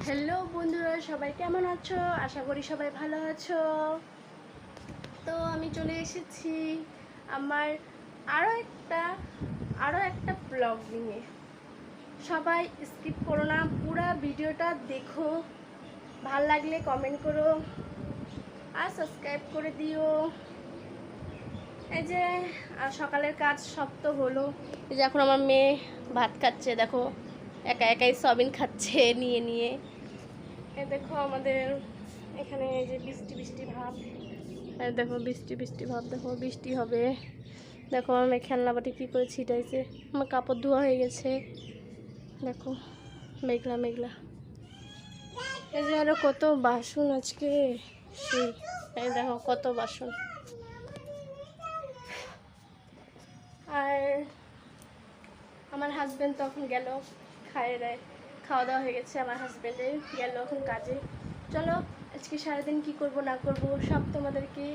Hello বন্ধুরা, সবাই কেমন আছো? আশা করি সবাই ভালো আছো। তো আমি চলে এসেছি আমার আরও একটা ব্লগ নিয়ে। সবাই স্কিপ করো না, পুরো ভিডিওটা দেখো। ভাল লাগলে কমেন্ট করো আর সাবস্ক্রাইব করে দিও। এই যে সকালের কাজ সব তো হলো। এই যে এখন আমার মেয়ে ভাত খাচ্ছে, দেখো একা একাই সয়াবিন খাচ্ছে নিয়ে নিয়ে। এই দেখো আমাদের এখানে এই যে বৃষ্টি বৃষ্টি ভাব, দেখো বৃষ্টি বৃষ্টি ভাব, দেখো বৃষ্টি হবে। দেখো আমার মেয়ে খেলনা বাটি কী করে ছিটাইছে, আমার কাপড় ধোয়া হয়ে গেছে। দেখো মেঘলা মেঘলা। এই যে আরও কত বাসন আজকে, এই দেখো কত বাসন। আর আমার হাজব্যান্ড তখন গেল, খাওয়া দাওয়া হয়ে গেছে, আমার হাজব্যান্ডের গেল এখন কাজে। চলো আজকে সারাদিন কি করব না করব সব তোমাদেরকে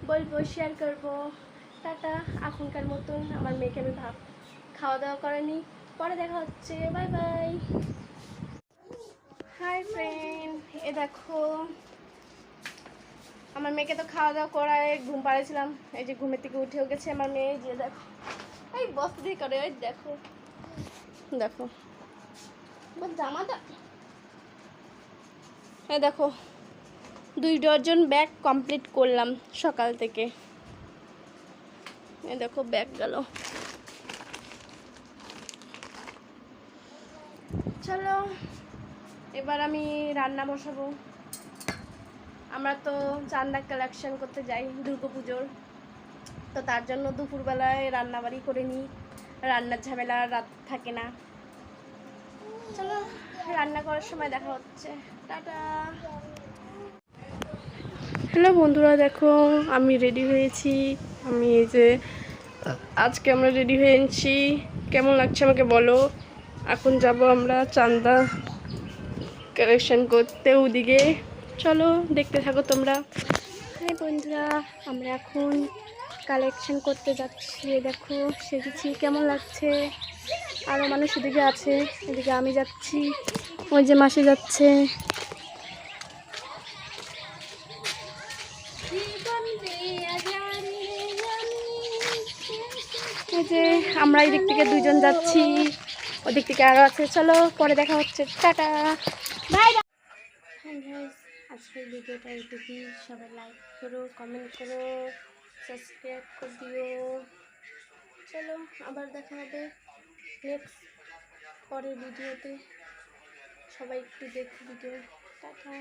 বলবো, শেয়ার করব। টাটা। এখনকার মতন আমার মেয়েকে আমি খাওয়া দাওয়া করেনি, পরে দেখা হচ্ছে, বাই বাই। হাই ফ্রেন্ড, এ দেখো আমার মেয়েকে তো খাওয়া দাওয়া করায় ঘুম পাড়েছিলাম। এই যে ঘুমের থেকে উঠেও গেছে আমার মেয়ে, যে দেখো এই বস্তা দিয়ে করে, ওই দেখো দেখো জামাটা। এই দেখো 2 ডজন ব্যাগ কমপ্লিট করলাম সকাল থেকে। এই দেখো ব্যাগ গেল। চলো এবার আমি রান্না বসাবো। আমরা তো চাঁদা কালেকশন করতে যাই দুর্গাপুজোর, তো তার জন্য দুপুরবেলায় রান্নাবাড়ি করে নিই, রান্নার ঝামেলা রাত থাকে না। চলো রান্না করার সময় দেখা হচ্ছে, টাটা। হ্যালো বন্ধুরা, দেখো আমি রেডি হয়েছি। আমি এই যে আজকে আমরা রেডি হয়েছি, কেমন লাগছে আমাকে বলো। এখন যাব আমরা চাঁদা কালেকশন করতে ওদিকে, চলো দেখতে থাকো তোমরা। হ্যাঁ বন্ধুরা, আমরা এখন কালেকশন করতে যাচ্ছি। দেখো সেজেছি, কেমন লাগছে। আরও মানুষ এদিকে আছে, এদিকে আমি যাচ্ছি, ওই যে মাসি যাচ্ছে। এই যে আমরা এই দিক থেকে 2 জন যাচ্ছি, ওদিক থেকে আরও আছে। চলো পরে দেখা হচ্ছে, টাটা বাই। আজকের ভিডিওটা এইটুকুই। সবাই লাইক করো, কমেন্ট করো, সাবস্ক্রাইব করে দিও। চলো আবার দেখা হবে নেক্সট পরের ভিডিওতে। সবাই একটু দেখো ভিডিও, টাটা।